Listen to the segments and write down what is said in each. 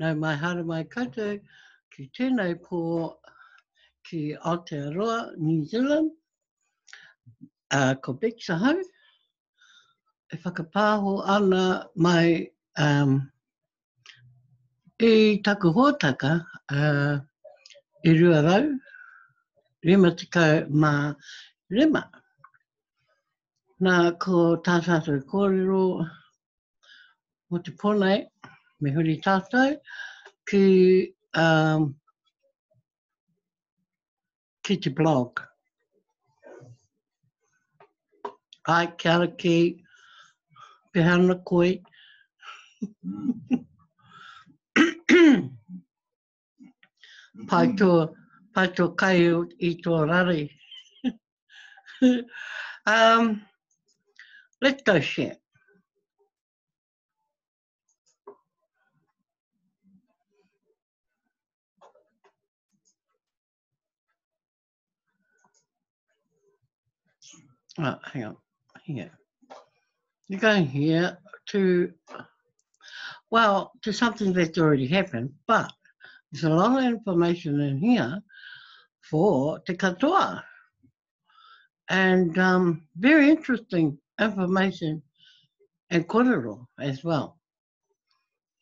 Nau mai hara mai koutou ki tēnei pō ki Aotearoa, New Zealand, ko Big Sahau. E whakapāho ana mai i taku hōtaka i rua rau, rima tekau mā rima. Nā ko tātātou kōrero mo te pōnei, me huri tātou, ki te blog. Ai, kia ora ki Pehana koe. Pai tō kai i tō rari. Let's go share. Oh, hang on, here. You're going here to, well, to something that's already happened, but there's a lot of information in here for te katoa. And very interesting information and kōrero as well.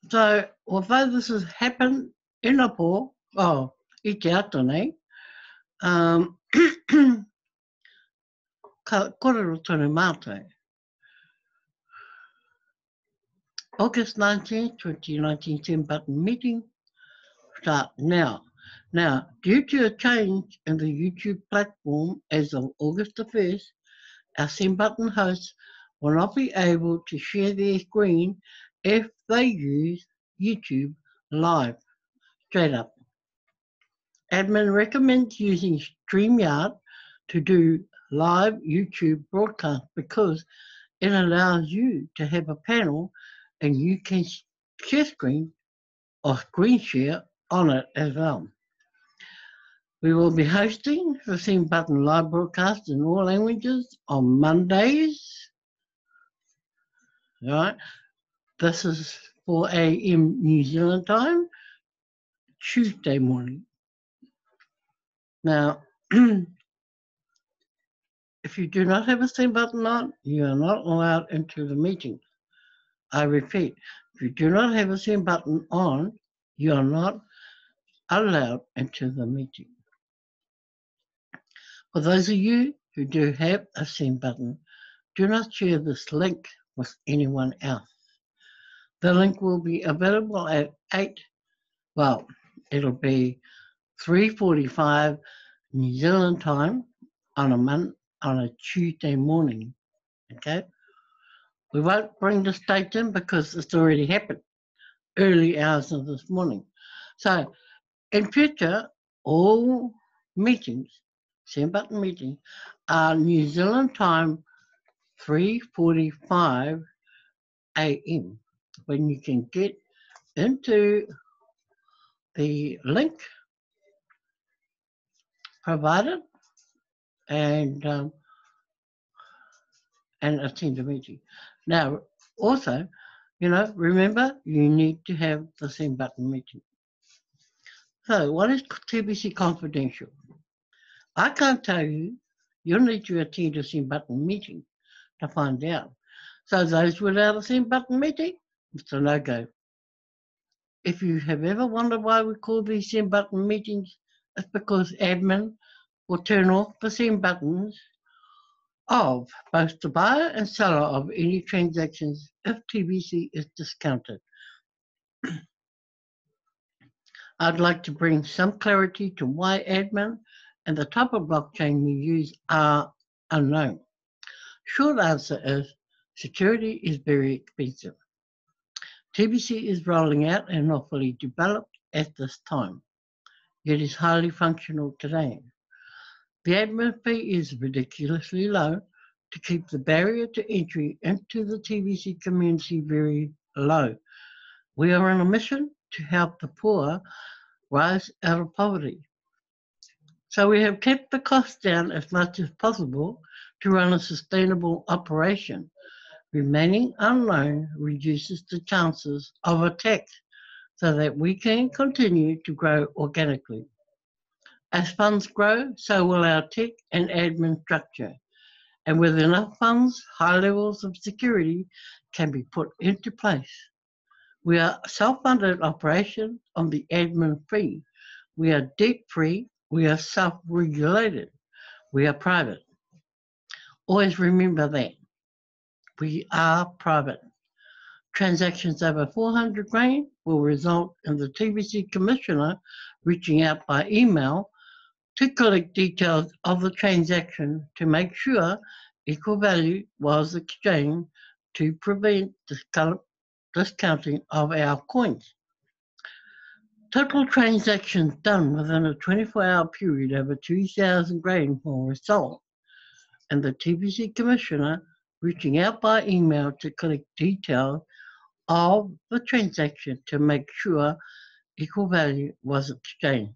So, although this has happened in a pō, i te ato nei, ka kōrero tonu mātou. August 19, 2019, 10-button meeting start now. Now, due to a change in the YouTube platform as of August the 1st, our 10-button hosts will not be able to share their screen if they use YouTube Live. Straight up. Admin recommends using StreamYard to do live YouTube broadcast because it allows you to have a panel and you can share screen or screen share on it as well. We will be hosting the 10-button live broadcast in all languages on Mondays. Right, this is 4 a.m. New Zealand time, Tuesday morning. Now, if you do not have a 10-button on, you are not allowed into the meeting. I repeat, if you do not have a 10-button on, you are not allowed into the meeting. For those of you who do have a 10-button, do not share this link with anyone else. The link will be available at it'll be 3:45 New Zealand time on a Tuesday morning, okay? We won't bring this date in because it's already happened, early hours of this morning. So, in future, all meetings, 10-button meetings, are New Zealand time 3:45 a.m. when you can get into the link provided and attend the meeting. Now, also, remember, you need to have the 10-button meeting. So, what is TBC confidential? I can't tell you. You'll need to attend a 10-button meeting to find out. So, those without a 10-button meeting, it's a no-go. If you have ever wondered why we call these 10-button meetings, it's because admin will turn off the 10 buttons of both the buyer and seller of any transactions if TBC is discounted. I'd like to bring some clarity to why admin and the type of blockchain we use are unknown. Short answer is security is very expensive. TBC is rolling out and not fully developed at this time, yet is highly functional today. The admin fee is ridiculously low to keep the barrier to entry into the TBC community very low. We are on a mission to help the poor rise out of poverty. So we have kept the costs down as much as possible to run a sustainable operation. Remaining unknown reduces the chances of attacks so that we can continue to grow organically. As funds grow, so will our tech and admin structure. And with enough funds, high levels of security can be put into place. We are a self-funded operation on the admin fee. We are debt-free. We are self-regulated. We are private. Always remember that. We are private. Transactions over 400 grand will result in the TBC Commissioner reaching out by email to collect details of the transaction to make sure equal value was exchanged to prevent discounting of our coins. Total transactions done within a 24-hour period over 2,000 grain will result in the TBC Commissioner reaching out by email to collect details of the transaction to make sure equal value was exchanged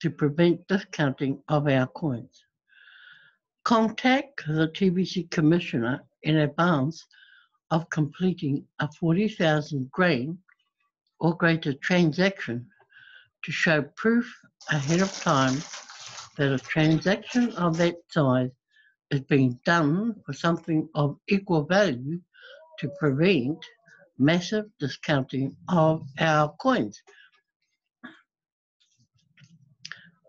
to prevent discounting of our coins. Contact the TBC Commissioner in advance of completing a 40,000 grain or greater transaction to show proof ahead of time that a transaction of that size is being done for something of equal value to prevent massive discounting of our coins.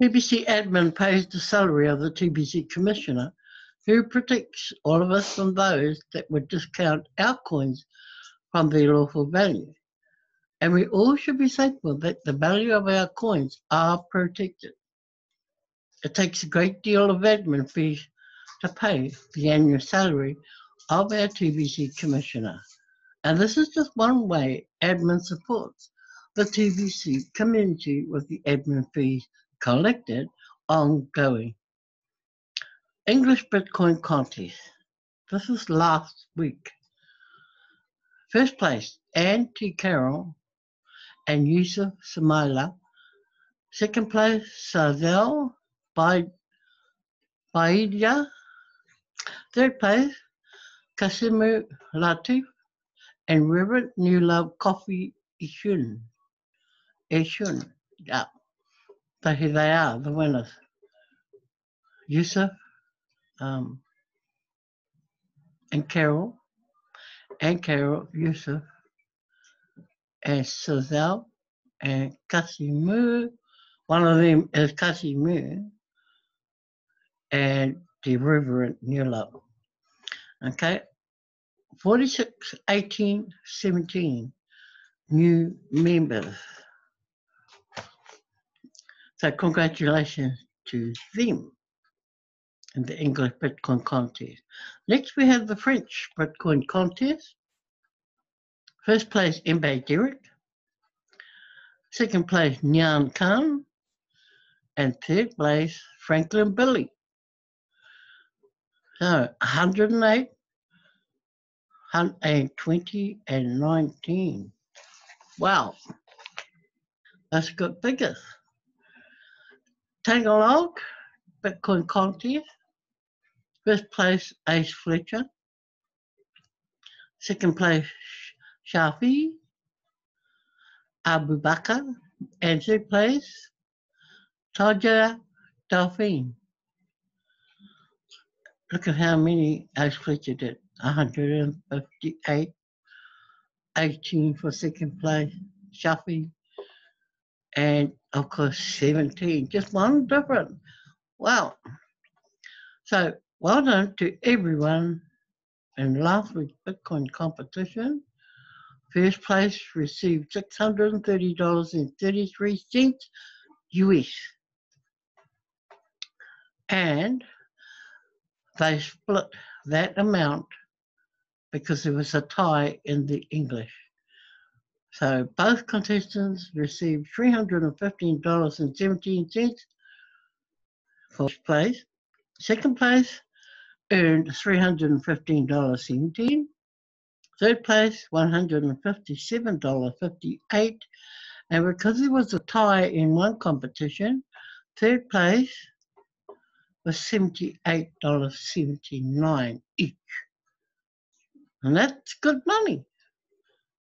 TBC admin pays the salary of the TBC Commissioner, who protects all of us from those that would discount our coins from their lawful value. And we all should be thankful that the value of our coins are protected. It takes a great deal of admin fees to pay the annual salary of our TBC Commissioner. And this is just one way admin supports the TBC community with the admin fees collected ongoing. English Bitcoin contest. This is last week. First place, Anne T. Carroll and Yusuf Samaila. Second place, Sazel Baidia. Third place, Kasimu Latif and Reverend New Love Coffee Ishun. Yeah. So here they are, the winners. Yusuf and Carol, Yusuf, and Sazel, and Kasimu. One of them is Kasimu, and the Reverend New Love. Okay, 46, 18, 17 new members. So congratulations to them in the English Bitcoin contest. Next we have the French Bitcoin contest. First place, Mbaye Derek. Second place, Nyan Khan. And third place, Franklin Billy. So 108, 120, and 19. Wow, that's good figures. Tagalog Bitcoin contest. First place, Ace Fletcher. Second place, Shafi Abu Bakr. And third place, Taja Delphine. Look at how many Ace Fletcher did. 158. 18 for second place, Shafi. And of course, 17. Just one different. Wow. So well done to everyone in last week's Bitcoin competition. First place received $630.33 US. And they split that amount because there was a tie in the English. So both contestants received $315.17 for first place. Second place earned $315.17. Third place, $157.58. And because there was a tie in one competition, third place was $78.79 each. And that's good money.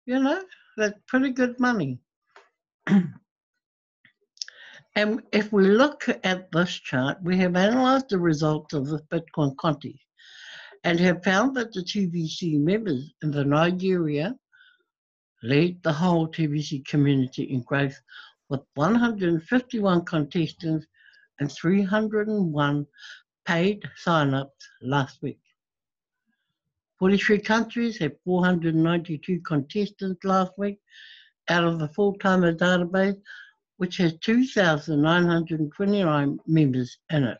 You know, that's pretty good money. And if we look at this chart, we have analysed the results of the Bitcoin contest and have found that the TBC members in the Nigeria lead the whole TBC community in growth with 151 contestants and 301 paid sign-ups last week. 43 countries had 492 contestants last week out of the full-timer database, which has 2,929 members in it.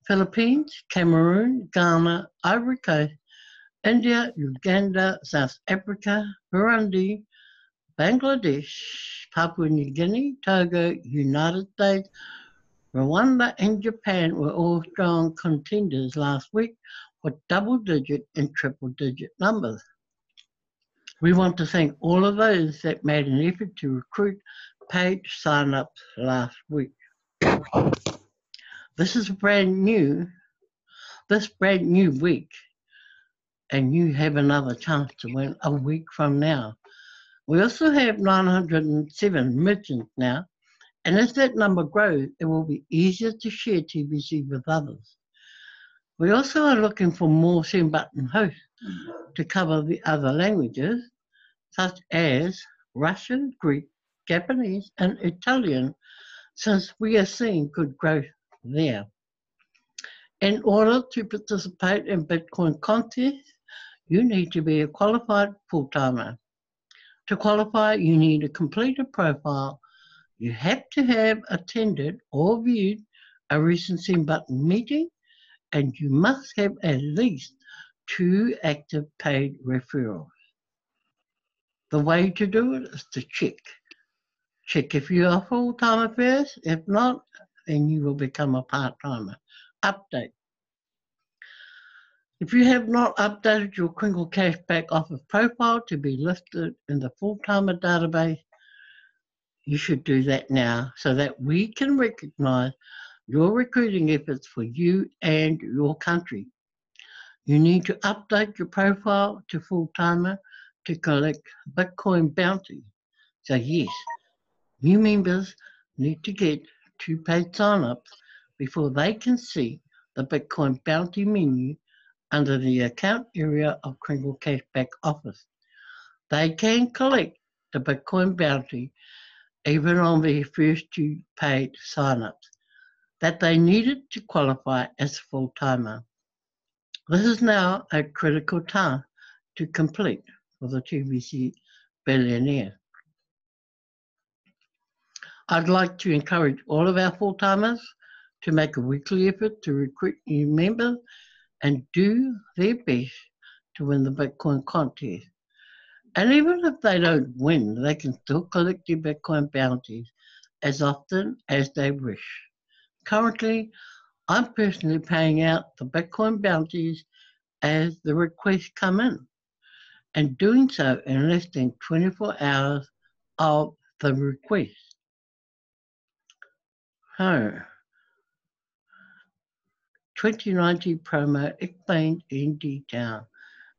Philippines, Cameroon, Ghana, Ivory Coast, India, Uganda, South Africa, Burundi, Bangladesh, Papua New Guinea, Togo, United States, Rwanda and Japan were all strong contenders last week with double-digit and triple-digit numbers. We want to thank all of those that made an effort to recruit paid sign-ups last week. This brand new week, and you have another chance to win a week from now. We also have 907 merchants now, and as that number grows, it will be easier to share TBC with others. We also are looking for more send button hosts to cover the other languages, such as Russian, Greek, Japanese, and Italian, since we are seeing good growth there. In order to participate in Bitcoin contests, you need to be a qualified full-timer. To qualify, you need a completed profile. You have to have attended or viewed a recent send button meeting, and you must have at least 2 active paid referrals. The way to do it is to check. Check if you are full-timer first. If not, then you will become a part-timer. Update. If you have not updated your Kringle Cashback Offer profile to be listed in the full-timer database, you should do that now so that we can recognize your recruiting efforts for you and your country. You need to update your profile to full-timer to collect Bitcoin bounty. So yes, new members need to get 2 paid sign-ups before they can see the Bitcoin bounty menu under the account area of Kringle Cashback Office. They can collect the Bitcoin bounty even on their first 2 paid sign-ups that they needed to qualify as a full-timer. This is now a critical task to complete for the TBC billionaire. I'd like to encourage all of our full-timers to make a weekly effort to recruit new members and do their best to win the Bitcoin contest. And even if they don't win, they can still collect their Bitcoin bounties as often as they wish. Currently, I'm personally paying out the Bitcoin bounties as the requests come in, and doing so in less than 24 hours of the request. So, 2019 promo explained in detail.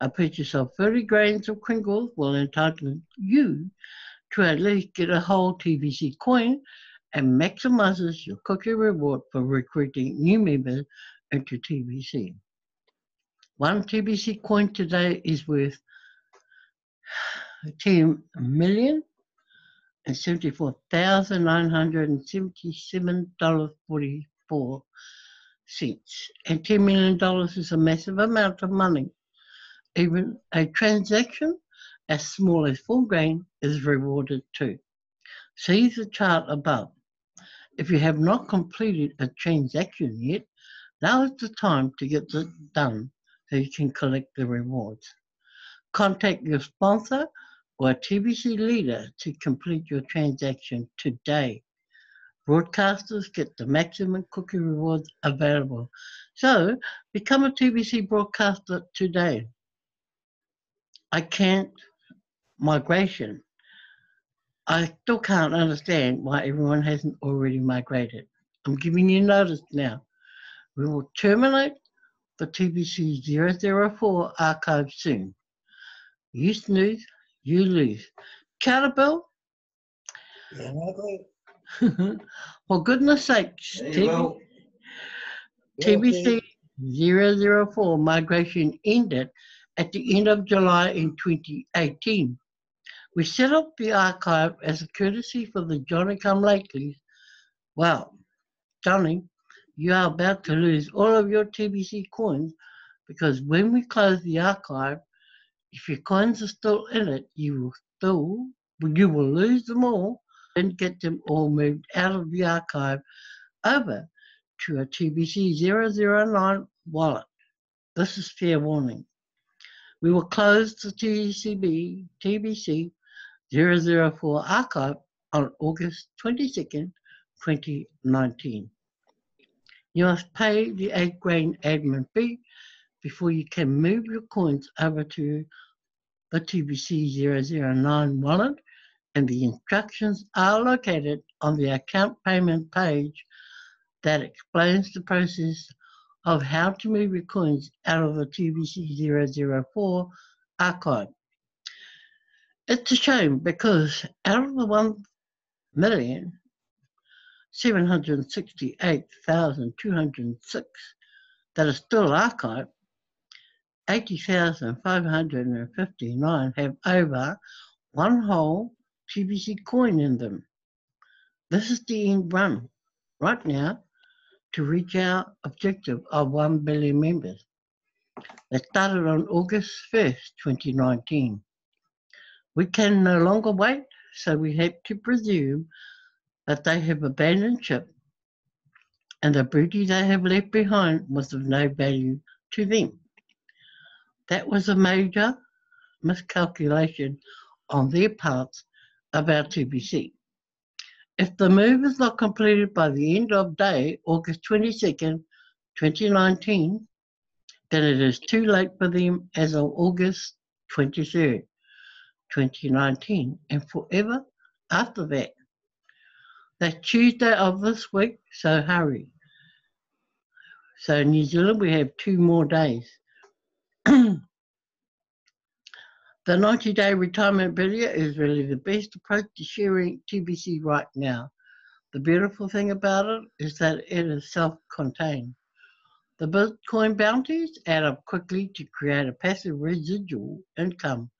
A purchase of 30 grains of Kringles will entitle you to at least get a whole TBC coin and maximizes your cookie reward for recruiting new members into TBC. 1 TBC coin today is worth $10,074,977.44. And $10 million is a massive amount of money. Even a transaction as small as 4 grain is rewarded too. See the chart above. If you have not completed a transaction yet, now is the time to get this done so you can collect the rewards. Contact your sponsor or a TBC leader to complete your transaction today. Broadcasters get the maximum cookie rewards available. So become a TBC broadcaster today. I can't migration. I still can't understand why everyone hasn't already migrated. I'm giving you notice now. We will terminate the TBC 004 archive soon. You snooze, you lose. Counterbill, Yeah, I agree. For goodness sakes, TBC 004 migration ended at the end of July in 2018. We set up the archive as a courtesy for the Johnny-come-latelys. Well, Johnny, you are about to lose all of your TBC coins because when we close the archive, if your coins are still in it, you will lose them all and get them all moved out of the archive over to a TBC 009 wallet. This is fair warning. We will close the TBC 004 archive on August 22nd, 2019. You must pay the 8 grain admin fee before you can move your coins over to the TBC 009 wallet, and the instructions are located on the account payment page that explains the process of how to move your coins out of the TBC 004 archive. It's a shame because out of the 1,768,206 that are still archived, 80,559 have over one whole TBC coin in them. This is the end run right now to reach our objective of 1 billion members. That started on August 1st, 2019. We can no longer wait, so we have to presume that they have abandoned ship and the booty they have left behind was of no value to them. That was a major miscalculation on their parts about TBC. If the move is not completed by the end of day, August 22nd, 2019, then it is too late for them as of August 23rd, 2019, and forever after that. That's Tuesday of this week, so hurry. So in New Zealand, we have 2 more days. The 90-day retirement video is really the best approach to sharing TBC right now. The beautiful thing about it is that it is self-contained. The Bitcoin bounties add up quickly to create a passive residual income,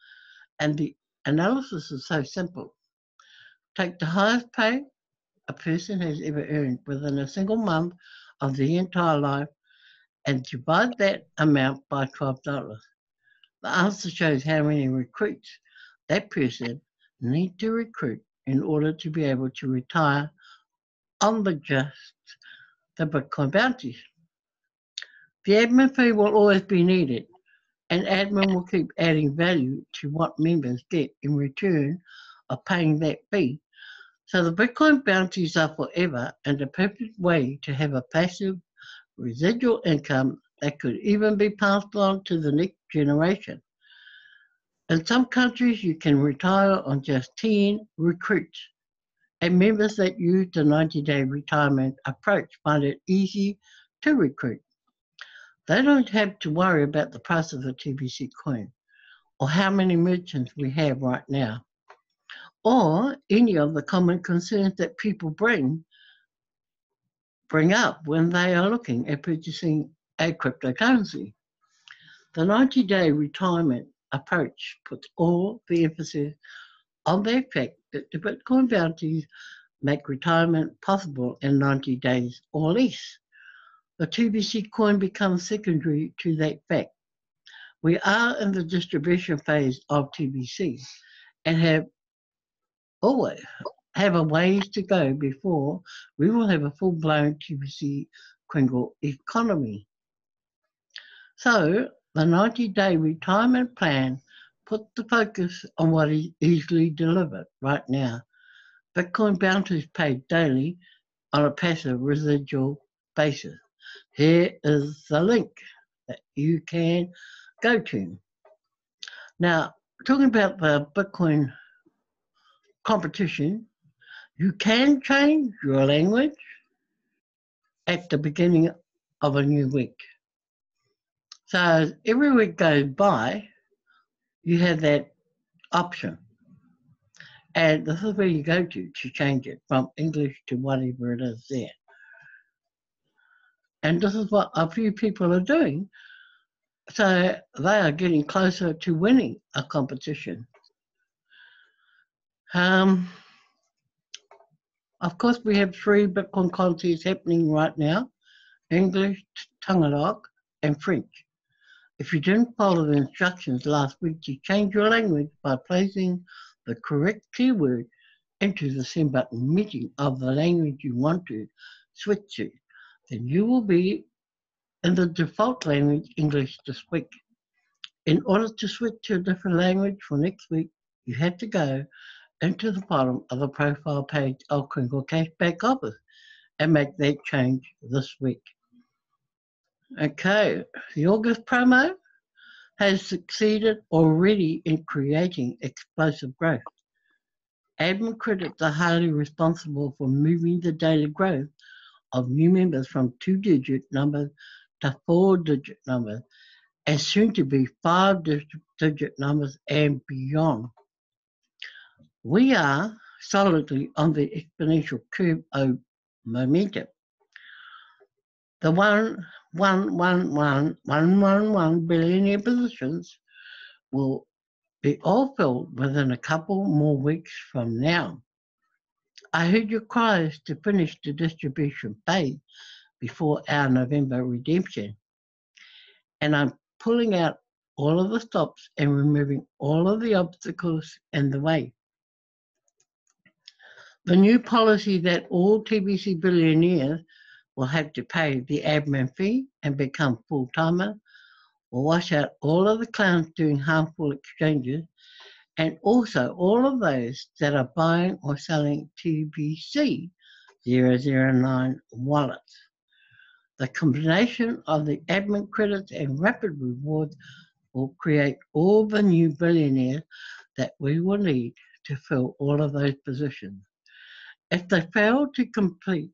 and the analysis is so simple. Take the highest pay a person has ever earned within a single month of their entire life and divide that amount by $12. The answer shows how many recruits that person needs to recruit in order to be able to retire on just the Bitcoin bounties. The admin fee will always be needed, and admin will keep adding value to what members get in return of paying that fee. So the Bitcoin bounties are forever and a perfect way to have a passive residual income that could even be passed on to the next generation. In some countries, you can retire on just 10 recruits, and members that use the 90-day retirement approach find it easy to recruit. They don't have to worry about the price of the TBC coin or how many merchants we have right now, or any of the common concerns that people bring up when they are looking at purchasing a cryptocurrency. The 90-day retirement approach puts all the emphasis on the fact that the Bitcoin bounties make retirement possible in 90 days or less. The TBC coin becomes secondary to that fact. We are in the distribution phase of TBC and have a ways to go before we will have a full-blown TBC Kringle economy. So the 90-day retirement plan puts the focus on what is easily delivered right now. Bitcoin bounties paid daily on a passive residual basis. Here is the link that you can go to. Now, talking about the Bitcoin competition, you can change your language at the beginning of a new week. So as every week goes by, you have that option. And this is where you go to change it from English to whatever it is there. And this is what a few people are doing. So they are getting closer to winning a competition. Of course, we have 3 Bitcoin contests happening right now: English, Tagalog, and French. If you didn't follow the instructions last week to change your language by placing the correct keyword into the send button meeting of the language you want to switch to, then you will be in the default language English this week. In order to switch to a different language for next week, you have to go into the bottom of the profile page of Kringle Cash Back Office and make that change this week. Okay, the August promo has succeeded already in creating explosive growth. Admin credits are highly responsible for moving the daily growth of new members from 2-digit numbers to 4-digit numbers, and soon to be 5-digit numbers and beyond. We are solidly on the exponential curve of momentum. The 111 billionaire positions will be all filled within a couple more weeks from now. I heard your cries to finish the distribution phase before our November redemption, and I'm pulling out all of the stops and removing all of the obstacles in the way. The new policy that all TBC billionaires will have to pay the admin fee and become full-timers will wash out all of the clowns doing harmful exchanges, and also all of those that are buying or selling TBC 009 wallets. The combination of the admin credits and rapid rewards will create all the new billionaires that we will need to fill all of those positions. If they fail to complete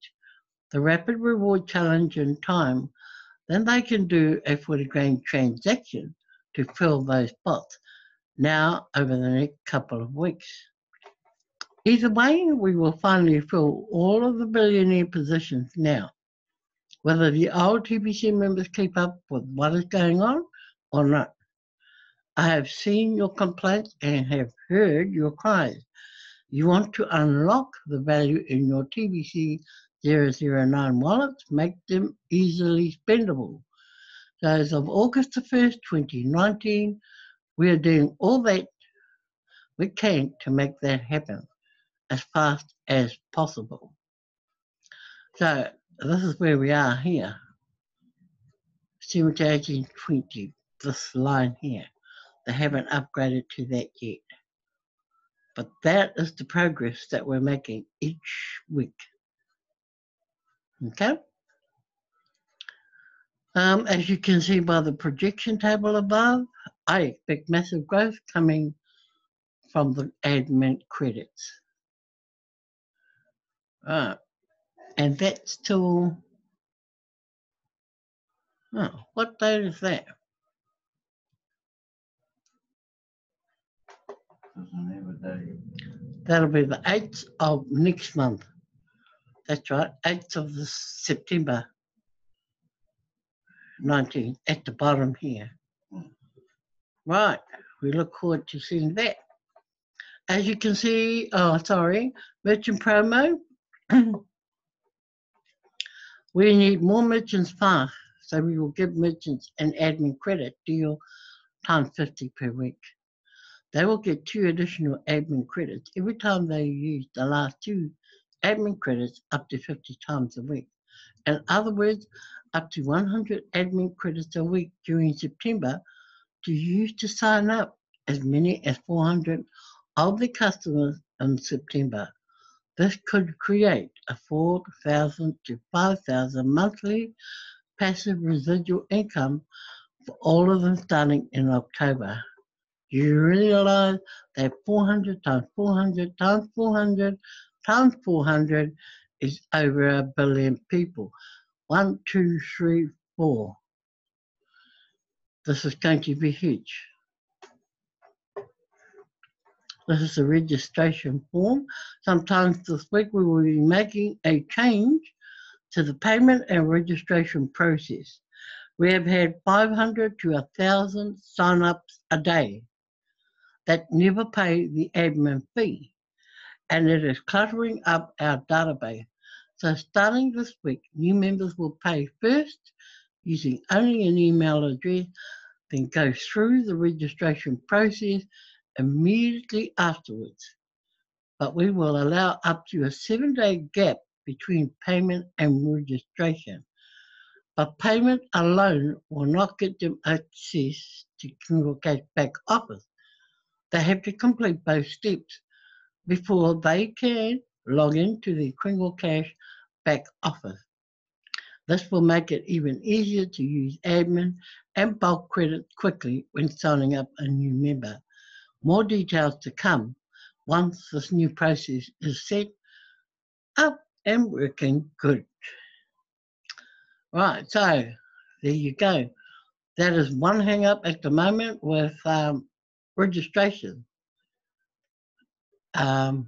the rapid reward challenge in time, then they can do a 40 grand transaction to fill those spots now over the next couple of weeks. Either way, we will finally fill all of the billionaire positions now, whether the old TBC members keep up with what is going on or not. I have seen your complaints and have heard your cries. You want to unlock the value in your TBC 009 wallets, make them easily spendable. So as of August the 1st, 2019, we are doing all that we can to make that happen as fast as possible. So this is where we are here. 1720, this line here. They haven't upgraded to that yet. But that is the progress that we're making each week. Okay? As you can see by the projection table above, I expect massive growth coming from the admin credits. And that's till, what date is that? That'll be the 8th of next month. That's right, 8th of September 19, at the bottom here. Right, we look forward to seeing that. As you can see, merchant promo. We need more merchants fast, so we will give merchants an admin credit deal times 50 per week. They will get 2 additional admin credits every time they use the last 2 admin credits up to 50 times a week. In other words, up to 100 admin credits a week during September to use to sign up as many as 400 of the customers in September. This could create a 4,000 to 5,000 monthly passive residual income for all of them starting in October. Do you realize that 400 times 400 times 400 times 400 is over 1 billion people? 1, 2, 3, 4. This is going to be huge. This is a registration form. Sometimes this week we will be making a change to the payment and registration process. We have had 500 to 1,000 sign-ups a day that never pay the admin fee, and it is cluttering up our database. So starting this week, new members will pay first using only an email address, then go through the registration process immediately afterwards. But we will allow up to a 7-day gap between payment and registration. But payment alone will not get them access to Kindle Cash back office. They have to complete both steps before they can log into the Kindle Cash back office. This will make it even easier to use admin and bulk credit quickly when signing up a new member. More details to come once this new process is set up and working good. Right, so there you go. That is one hang up at the moment with registration. They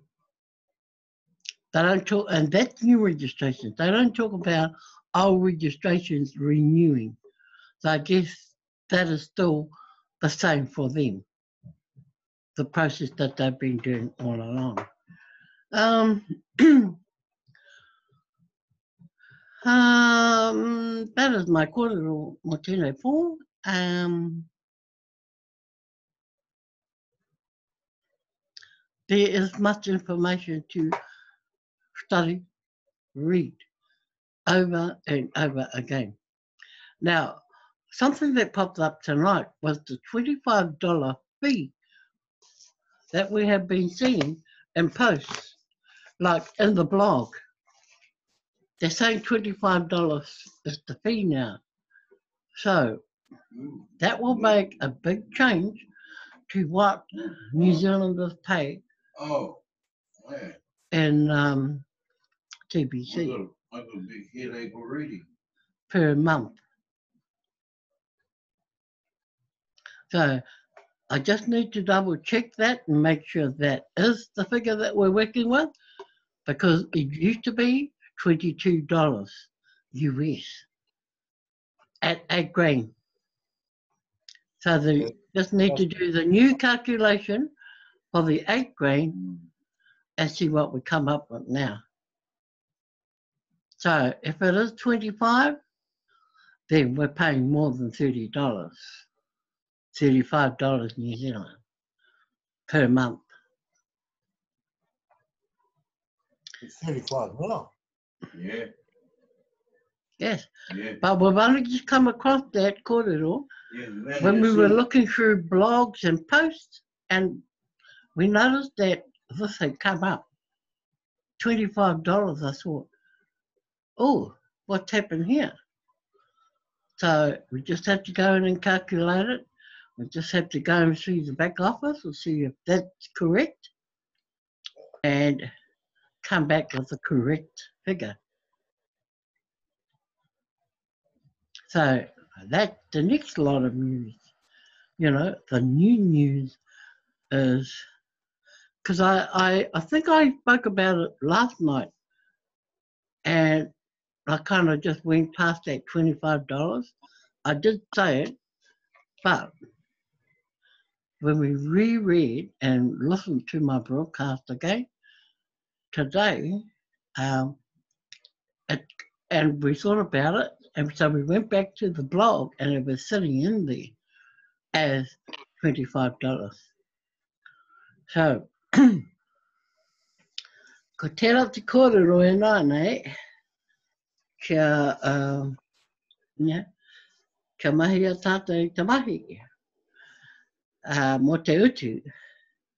don't talk, and that's new registrations. They don't talk about old registrations renewing. So I guess that is still the same for them, the process that they've been doing all along. That is my kōrero mo tēnei pō. There is much information to study, read over and over again. Now, something that popped up tonight was the $25 fee that we have been seeing in posts, like in the blog. They're saying $25 is the fee now. So that will make a big change to what New Zealanders pay in TBC I got a big headache already. per month. So I just need to double check that and make sure that is the figure that we're working with, because it used to be $22 US at 8 grain. So they just need to do the new calculation for the 8 grain and see what we come up with now. So if it is 25, then we're paying more than $30, $35 New Zealand per month. It's 35 now. Yeah. Yes, Yeah. but we've only just come across that kōrero Yeah, when we were looking through blogs and posts, and we noticed that this had come up. $25, I thought, oh, what's happened here? So we just have to go in and calculate it. We just have to go and see the back office and see if that's correct and come back with the correct figure. So that's the next lot of news. You know, the new news is, because I think I spoke about it last night, and I kind of just went past that $25. I did say it, but when we reread and listened to my broadcast again today, and we thought about it, and so we went back to the blog, and it was sitting in there as $25. So, ko tērā te kōrero e nā nei, kia mahi a tātou i te mahi, mō te utu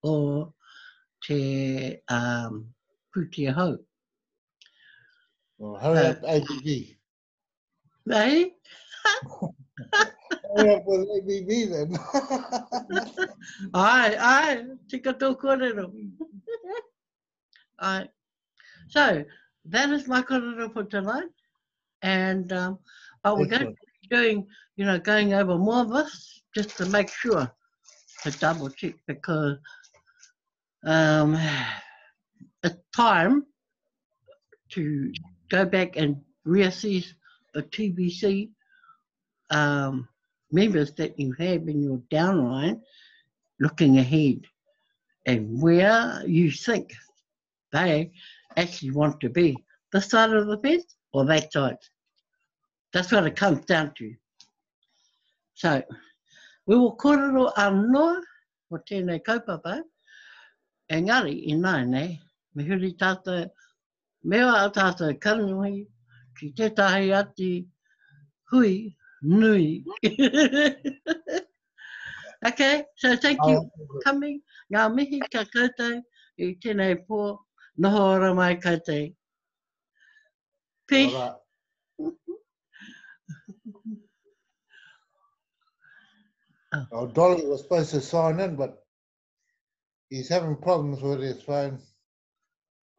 o te pūtia hau. Well, hurry up, ABB. Nei? Hurry up with ABB then. Ai, tika tō kōrero. Ai. So, that is my kōrero for tonight. And, but we're going to be doing, going over more of this just to make sure, to double check, because Um, it's time to go back and reassess the TBC members that you have in your downline looking ahead and where you think they actually want to be, this side of the fence or that side. That's what it comes down to. So, we will kōrero anō o tēnei kaupapa, engari i nai nei, me huri tātou, mea a tātou karanui, ki tētahi ati hui nui. Okay, so thank you for coming. Ngā mihi ka koutou i tēnei pō, noho ora mai koutou. Peace. Alright. Oh, Dolly was supposed to sign in, but he's having problems with his phone.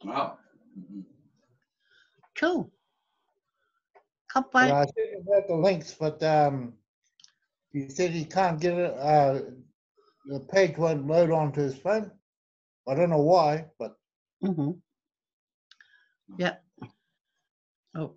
Oh. Cool. But Kapai. I sent him out the links, but he said he can't get it. The page won't load onto his phone. I don't know why, but Mm-hmm. Yeah. Oh.